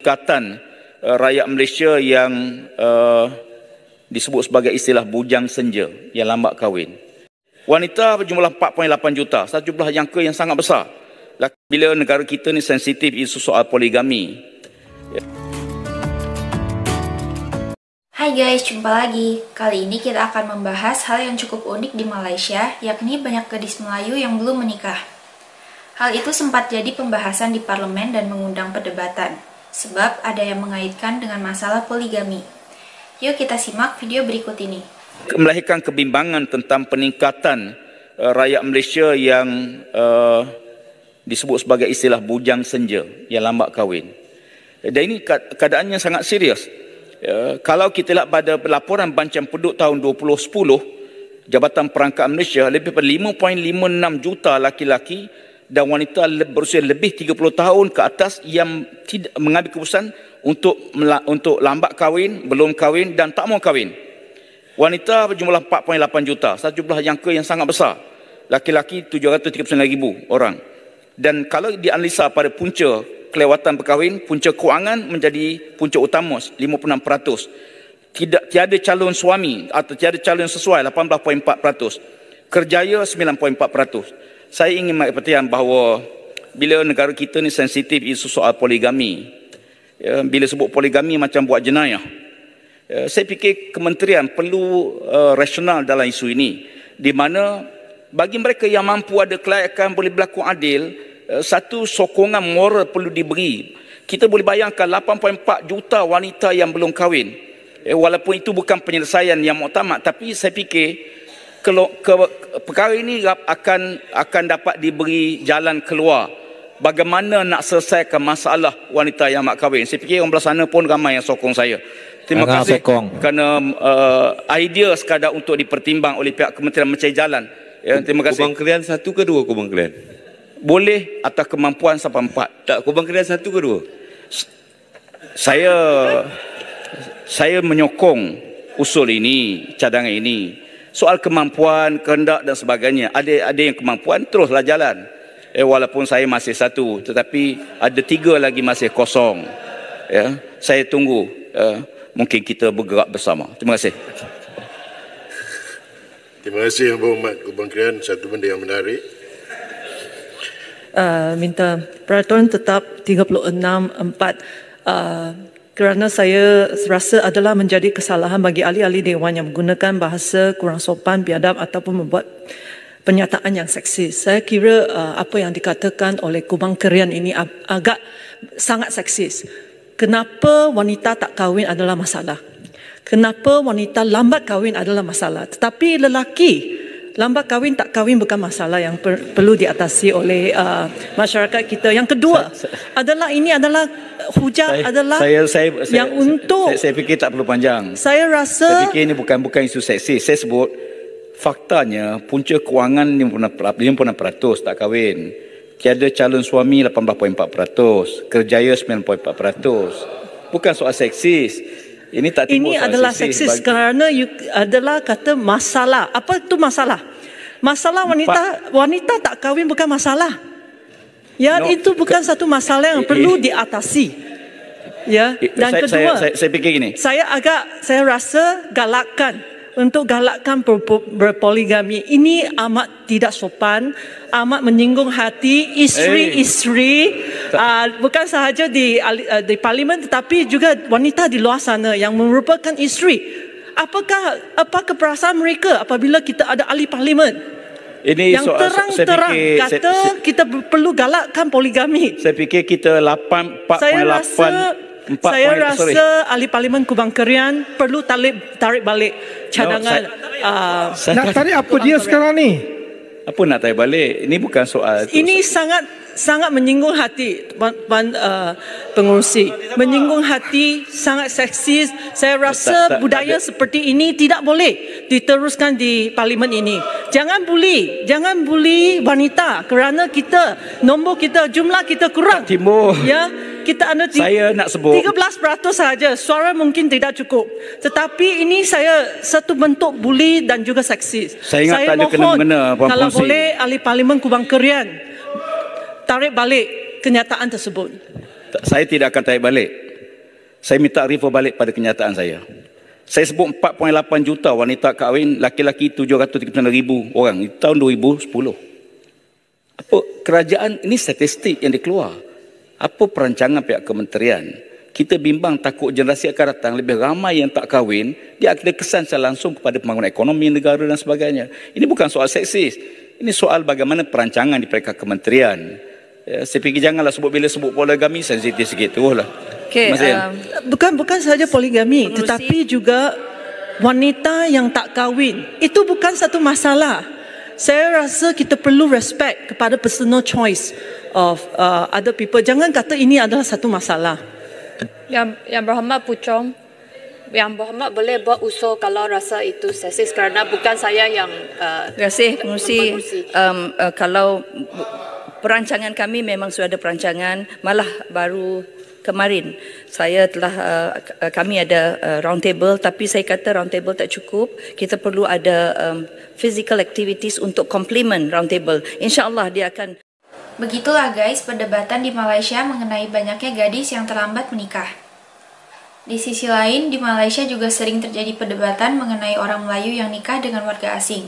peningkatan rakyat Malaysia yang disebut sebagai istilah bujang senja yang lambat kahwin. Wanita berjumlah 4.8 juta, satu jumlah jangka yang sangat besar. Bila negara kita ni sensitif isu soal poligami. Hai guys, jumpa lagi. Kali ini kita akan membahas hal yang cukup unik di Malaysia, yakni banyak gadis Melayu yang belum menikah. Hal itu sempat jadi pembahasan di parlemen dan mengundang perdebatan, sebab ada yang mengaitkan dengan masalah poligami. Yuk kita simak video berikut ini. Melahirkan kebimbangan tentang peningkatan rakyat Malaysia yang disebut sebagai istilah bujang senja yang lambat kahwin. Dan ini keadaannya sangat serius. Kalau kita lihat pada laporan Bancaan Penduduk tahun 2010, Jabatan Perangkat Malaysia, lebih daripada 5.56 juta laki-laki dan wanita berusia lebih 30 tahun ke atas yang tidak mengambil keputusan untuk lambat kahwin, belum kahwin dan tak mau kahwin. Wanita berjumlah 4.8 juta, satu jumlah jangka yang sangat besar. Laki-laki 739,000 orang. Dan kalau dianalisa pada punca kelewatan berkahwin, punca kewangan menjadi punca utama 56%. Tiada calon suami atau tiada calon sesuai 18.4%. Kerjaya 9.4%. Saya ingin mengambil perhatian bahawa bila negara kita ni sensitif isu soal poligami, bila sebut poligami macam buat jenayah, saya fikir kementerian perlu rasional dalam isu ini, di mana bagi mereka yang mampu ada kelayakan boleh berlaku adil, satu sokongan moral perlu diberi. Kita boleh bayangkan 8.4 juta wanita yang belum kahwin. Walaupun itu bukan penyelesaian yang muktamad, tapi saya fikir perkara ini akan dapat diberi jalan keluar. Bagaimana nak selesaikan masalah wanita yang mak kahwin. Saya fikir orang belah sana pun ramai yang sokong saya. Terima kasih kerana idea sekadar untuk dipertimbang oleh pihak kementerian mencari jalan. Ya, terima kasih. Kubang Kelian 1 ke 2 Kubang Kelian? Boleh atas kemampuan sampai 4. Tak, Kubang Kelian 1 ke 2? Saya menyokong usul ini, cadangan ini. Soal kemampuan, kehendak dan sebagainya. Ada yang kemampuan, teruslah jalan. Walaupun saya masih 1, tetapi ada 3 lagi masih kosong. Ya, saya tunggu. Mungkin kita bergerak bersama. Terima kasih. Terima kasih Yang Berhormat Kubang Kelian. Satu benda yang menarik. Minta peraturan tetap 36(4). Kerana saya rasa adalah menjadi kesalahan bagi ahli-ahli Dewan yang menggunakan bahasa kurang sopan, biadab ataupun membuat pernyataan yang seksis. Saya kira apa yang dikatakan oleh Kubang Kelian ini agak sangat seksis. Kenapa wanita tak kahwin adalah masalah? Kenapa wanita lambat kahwin adalah masalah? Tetapi lelaki lambat kahwin tak kahwin bukan masalah yang perlu diatasi oleh masyarakat kita. Yang kedua adalah ini adalah hujah yang untuk saya fikir tak perlu panjang. Saya rasa fikir ini bukan isu seksis. Saya sebut faktanya punca kewangan 56% tak kahwin. Tiada calon suami 18.4%, kerjaya 9.4%. Bukan soal seksis. Ini tak timbul ini soal adalah seksis kerana adalah kata masalah. Apa itu masalah? Masalah wanita tak kahwin bukan masalah. Ya, itu bukan satu masalah yang perlu diatasi. Ya, dan kedua, saya fikir gini. Saya rasa galakkan berpoligami ini amat tidak sopan, amat menyinggung hati isteri-isteri, bukan sahaja di parlimen tetapi juga wanita di luar sana yang merupakan isteri. Apakah perasaan mereka apabila kita ada ahli parlimen yang terang-terang kata kita perlu galakkan poligami? Saya fikir kita 4.8. Saya rasa ahli parlimen Kubang Kelian perlu tarik balik cadangan. Nak tarik apa dia sekarang ni? Apa nak tarik balik? Ini bukan soal. Ini sangat menyinggung hati pengurusi. Menyinggung hati, sangat seksis. Saya rasa budaya seperti ini tidak boleh diteruskan di parlimen ini. Jangan buli wanita kerana jumlah kita kurang. Timur. Ya. Kita ada saya nak sebut 13% saja. Suara mungkin tidak cukup. Tetapi ini satu bentuk buli dan juga seksis. Saya ingat tak ada kena-mengena. Kalau boleh ahli parlimen Kubang Kelian tarik balik kenyataan tersebut. Saya tidak akan tarik balik. Saya minta refer balik pada kenyataan saya. Saya sebut 4.8 juta wanita kahwin, laki-laki 739,000 orang di tahun 2010. Apa kerajaan ini statistik yang dikeluar? Apa perancangan pihak kementerian? Kita bimbang takut generasi akan datang lebih ramai yang tak kahwin, dia ada kesan secara langsung kepada pembangunan ekonomi negara dan sebagainya. Ini bukan soal seksis. Ini soal bagaimana perancangan di pihak kementerian. Ya, saya fikir janganlah bila sebut poligami sensitif sikit tu lah. Okay, bukan sahaja poligami, tetapi juga wanita yang tak kahwin. Itu bukan satu masalah. Saya rasa kita perlu respect kepada personal choice of other people. Jangan kata ini adalah satu masalah. Yang Berhormat Puchong, Yang Berhormat boleh buat usul kalau rasa itu seksis kerana bukan saya yang terima kasih pengerusi. Kalau perancangan kami memang sudah ada perancangan, malah baru kemarin saya telah kami ada round table, tapi saya kata round table tak cukup, kita perlu ada physical activities untuk complement round table. InsyaAllah dia akan. Begitulah guys perdebatan di Malaysia mengenai banyaknya gadis yang terlambat menikah. Di sisi lain, di Malaysia juga sering terjadi perdebatan mengenai orang Melayu yang nikah dengan warga asing.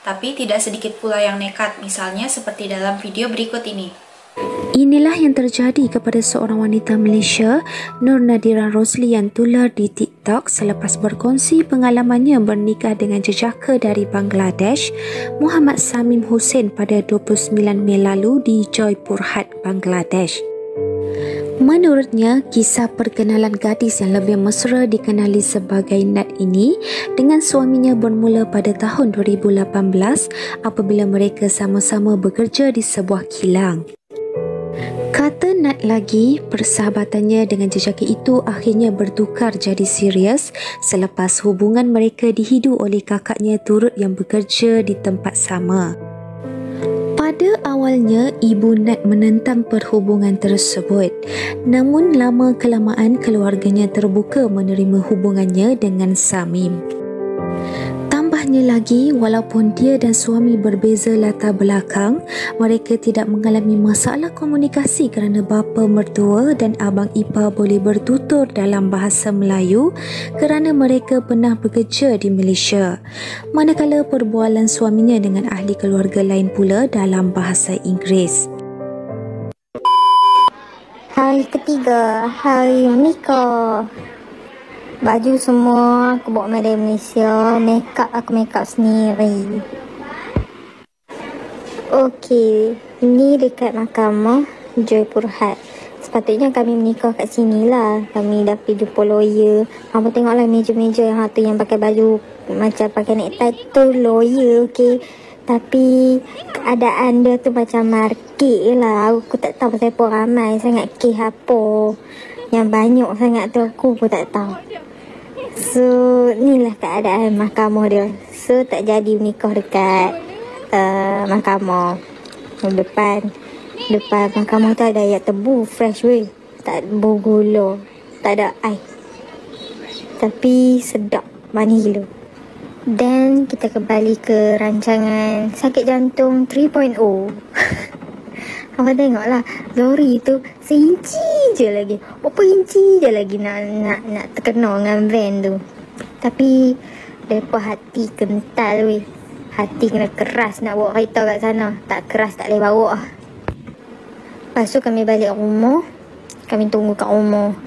Tapi tidak sedikit pula yang nekat, misalnya seperti dalam video berikut ini. Inilah yang terjadi kepada seorang wanita Malaysia, Nur Nadira Rosli, yang tular di TikTok selepas berkongsi pengalamannya bernikah dengan jejaka dari Bangladesh, Muhammad Samim Hussein pada 29 Mei lalu di Joypurhat, Bangladesh. Menurutnya, kisah perkenalan gadis yang lebih mesra dikenali sebagai Nat ini dengan suaminya bermula pada tahun 2018 apabila mereka sama-sama bekerja di sebuah kilang. Kata Nat lagi, persahabatannya dengan jejaka itu akhirnya bertukar jadi serius selepas hubungan mereka dihidu oleh kakaknya turut yang bekerja di tempat sama. Pada awalnya, Ibu Nat menentang perhubungan tersebut. Namun lama-kelamaan keluarganya terbuka menerima hubungannya dengan Samim. Tambahnya lagi, walaupun dia dan suami berbeza latar belakang, mereka tidak mengalami masalah komunikasi kerana bapa mertua dan abang ipar boleh bertutur dalam bahasa Melayu kerana mereka pernah bekerja di Malaysia. Manakala perbualan suaminya dengan ahli keluarga lain pula dalam bahasa Inggeris. Hari ketiga, hari menikah. Baju semua aku bawa dari Malaysia. Makeup aku makeup sendiri. Okey, ni dekat mahkamah Joypurhat. Sepatutnya kami menikah kat sini lah. Kami dah pergi jumpa lawyer. Kamu tengoklah meja-meja yang tu yang pakai baju macam pakai necktie tu lawyer, okey. Tapi keadaan dia tu macam market lah. Aku tak tahu pasal apa ramai sangat kes apa. Yang banyak sangat tu aku pun tak tahu. So, inilah keadaan mahkamah dia. So, tak jadi menikah dekat mahkamah. Depan mahkamah tu ada air tebu fresh weh. Tak bergula. Tak ada air. Tapi sedap. Manis gila. Dan kita kembali ke rancangan Sakit Jantung 3.0. Awak tengoklah, lori tu seinci je lagi. Berapa inci je lagi nak terkena dengan van tu. Tapi depa hati kental weh. Hati kena keras nak bawa kereta kat sana. Tak keras tak boleh bawa. Lepas tu kami balik rumah. Kami tunggu kat rumah.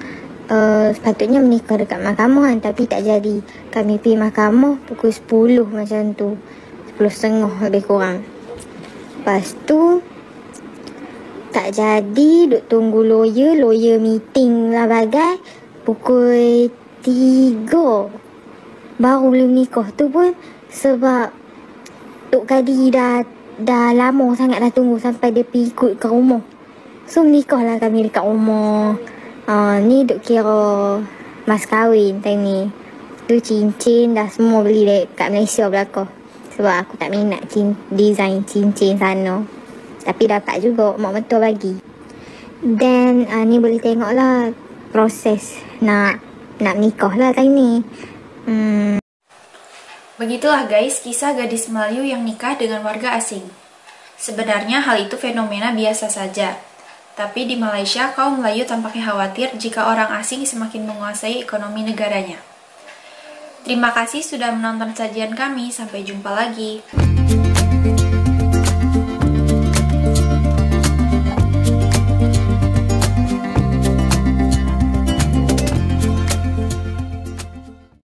Sepatutnya menikah dekat mahkamah kan, tapi tak jadi. Kami pergi mahkamah pukul 10 macam tu. 10.30 lebih kurang. Lepas tu tak jadi, duk tunggu lawyer meeting lah bagai. Pukul 3 baru boleh nikah tu pun sebab Tok Kadi dah lama sangat dah tunggu sampai dia pergi ikut ke rumah. So menikah lah kami dekat rumah. Ni duk kira mas kahwin time ni. Tu cincin dah semua beli dekat Malaysia belakang. Sebab aku tak minat design cincin sana. Tapi dapat juga mak mentua bagi. Dan ni boleh tengok lah proses nak menikah lah time ni. Begitulah guys kisah gadis Melayu yang nikah dengan warga asing. Sebenarnya hal itu fenomena biasa saja. Tapi di Malaysia, kaum Melayu tampaknya khawatir jika orang asing semakin menguasai ekonomi negaranya. Terima kasih sudah menonton sajian kami, sampai jumpa lagi.